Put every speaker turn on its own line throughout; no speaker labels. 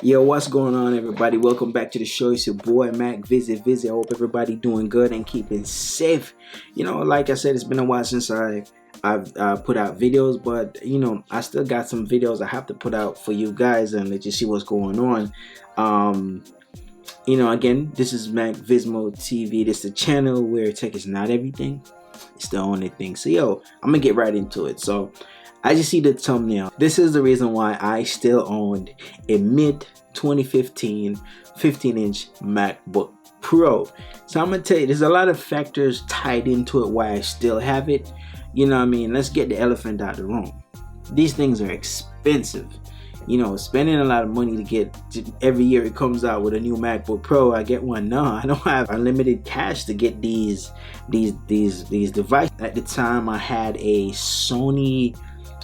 Yo, what's going on, everybody? Welcome back to the show. It's your boy Mac Visit. I hope everybody doing good and keeping safe. Like I said, it's been a while since I've put out videos, but I still got some videos I have to put out for you guys and let you see what's going on. Again, this is Mac Vismo TV. This is the channel where tech is not everything; it's the only thing. So, I'm gonna get right into it. So, as you see the thumbnail, this is the reason why I still owned a mid 2015 15-inch MacBook Pro. So I'm gonna tell you, there's a lot of factors tied into it why I still have it. Let's get the elephant out of the room. These things are expensive. Spending a lot of money to get every year it comes out with a new MacBook Pro. I get one now. I don't have unlimited cash to get these devices. At the time, I had a Sony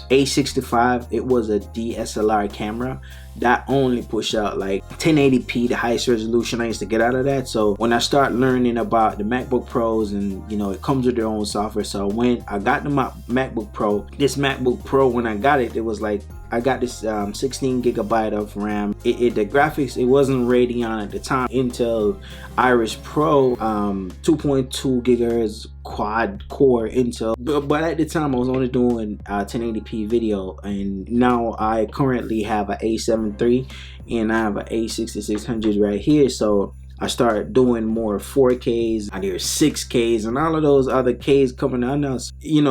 A65. It was a DSLR camera that only pushed out like 1080p, the highest resolution I used to get out of that. So when I start learning about the MacBook Pros, and it comes with their own software, so when I got the MacBook Pro, this MacBook Pro, when I got it, it was like I got this 16 gigabyte of RAM. The graphics, it wasn't Radeon at the time. Intel Iris Pro, 2.2 gigahertz quad core Intel. But at the time, I was only doing 1080p video, and now I currently have an A7 III and I have an A6600 right here. So I started doing more 4Ks, there's 6Ks and all of those other Ks coming out now.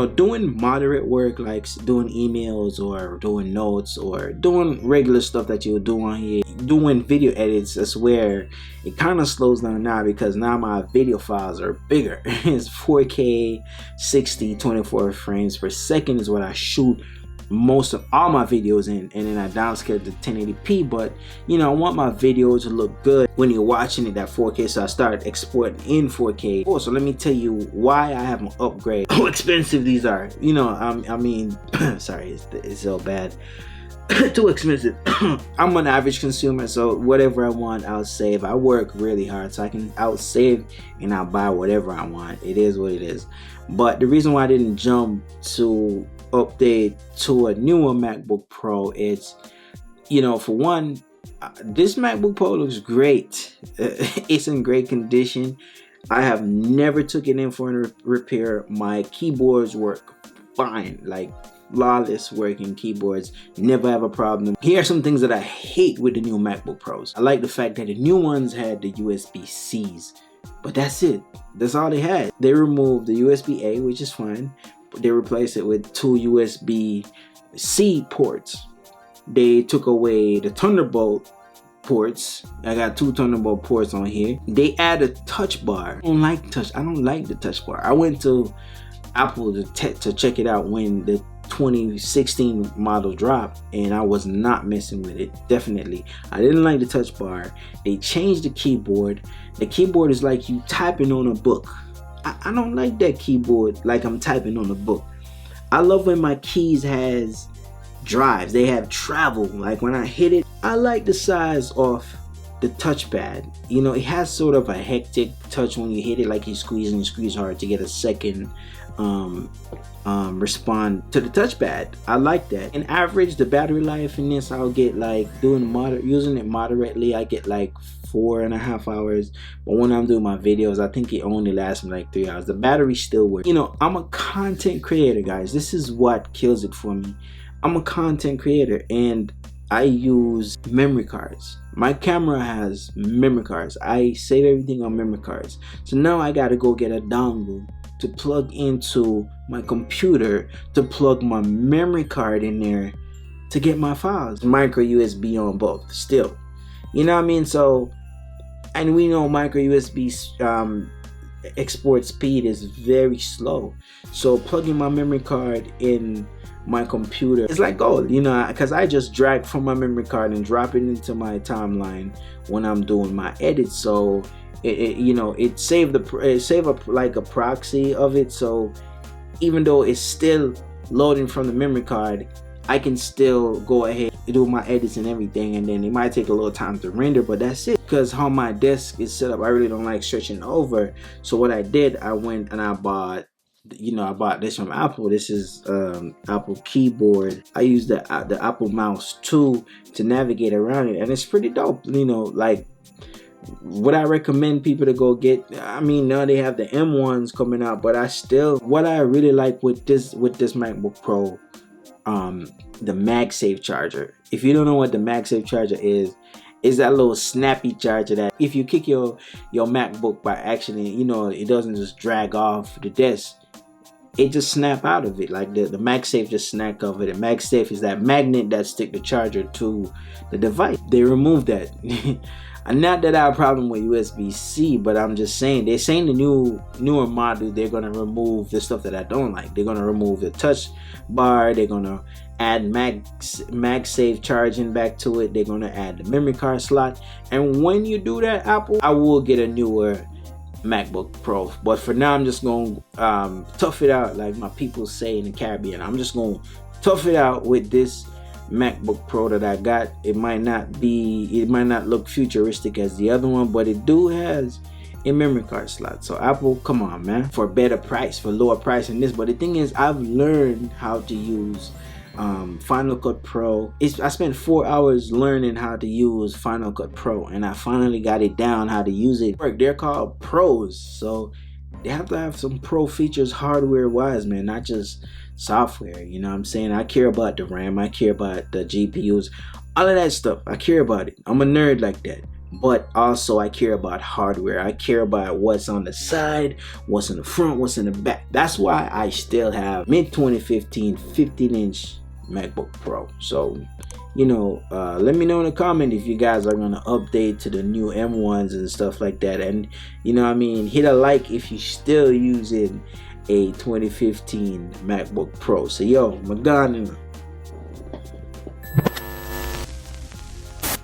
Doing moderate work like doing emails or doing notes or doing regular stuff that you would do on here, doing video edits, that's where it kind of slows down now, because now my video files are bigger. It's 4K 60 24 frames per second is what I shoot most of all my videos in, and then I downscale to 1080p. But I want my video to look good when you're watching it at 4K, so I started exporting in 4K. So let me tell you why I have an upgrade. How expensive these are. Sorry, it's so bad. Too expensive. I'm an average consumer, so whatever I want, I'll save. I work really hard, so I'll save and I'll buy whatever I want. It is what it is. But the reason why I didn't jump to update to a newer MacBook Pro is, for one, this MacBook Pro looks great. It's in great condition. I have never took it in for a repair. My keyboards work fine, like flawless working keyboards, never have a problem. Here are some things that I hate with the new MacBook Pros. I like the fact that the new ones had the USB-Cs, but that's it. That's all they had. They removed the USB-A, which is fine, but they replaced it with 2 USB-C ports. They took away the Thunderbolt ports. I got 2 Thunderbolt ports on here. They added a touch bar. I don't like the touch bar. I went to Apple to check it out when the 2016 model dropped, and I was not messing with it. Definitely, I didn't like the touch bar. They changed the keyboard. The keyboard is like you typing on a book. I don't like that keyboard like I'm typing on a book. I love when my keys has drives. They have travel. Like when I hit it, I like the size of the touchpad. It has sort of a hectic touch when you hit it, like you squeeze hard to get a second respond to the touchpad. I like that. In average, the battery life in this, I'll get like using it moderately, I get like 4.5 hours. But when I'm doing my videos, I think it only lasts me like 3 hours. The battery still works. I'm a content creator, guys. This is what kills it for me. I'm a content creator and I use memory cards. My camera has memory cards. I save everything on memory cards. So now I gotta go get a dongle to plug into my computer to plug my memory card in there to get my files. Micro USB on both still. So, and we know micro USB export speed is very slow. So plugging my memory card in my computer, it's like gold, because I just drag from my memory card and drop it into my timeline when I'm doing my edits. So it saved like a proxy of it. So even though it's still loading from the memory card, I can still go ahead and do my edits and everything, and then it might take a little time to render, but that's it. Because how my desk is set up, I really don't like stretching over. So what I did, I went and I bought you know, I bought this from Apple. This is Apple keyboard. I use the Apple mouse too to navigate around it, and it's pretty dope. You know, like, would I recommend people to go get? I mean, now they have the M1s coming out, but what I really like with this MacBook Pro, the Magsafe Charger. If you don't know what the Magsafe Charger is that little snappy charger that if you kick your MacBook by accident, you know, it doesn't just drag off the desk. It just snap out of it. Like the Magsafe just snap off of it. The Magsafe is that magnet that stick the charger to the device. They removed that. And not that I have a problem with USB-C, but I'm just saying, they're saying the newer model, they're gonna remove the stuff that I don't like. They're gonna remove the touch bar. They're gonna add Magsafe charging back to it. They're gonna add the memory card slot. And when you do that, Apple, I will get a newer MacBook Pro. But for now, I'm just gonna tough it out, like my people say in the Caribbean. I'm just gonna tough it out with this MacBook Pro that I got. It might not look futuristic as the other one, but it has a memory card slot. So Apple, come on, man, for a better price, for lower price than this. But the thing is, I've learned how to use Final Cut Pro. I spent 4 hours learning how to use Final Cut Pro, and I finally got it down how to use it. They're called pros, so they have to have some pro features hardware wise, man, not just software. You know what I'm saying? I care about the RAM, I care about the GPUs, all of that stuff. I care about it. I'm a nerd like that. But also I care about hardware. I care about what's on the side, what's in the front, what's in the back. That's why I still have mid 2015 15-inch MacBook Pro. So, you know, let me know in the comment if you guys are gonna update to the new M1s and stuff like that. And you know what I mean, hit a like if you still using a 2015 MacBook Pro. So yo, I'm gone.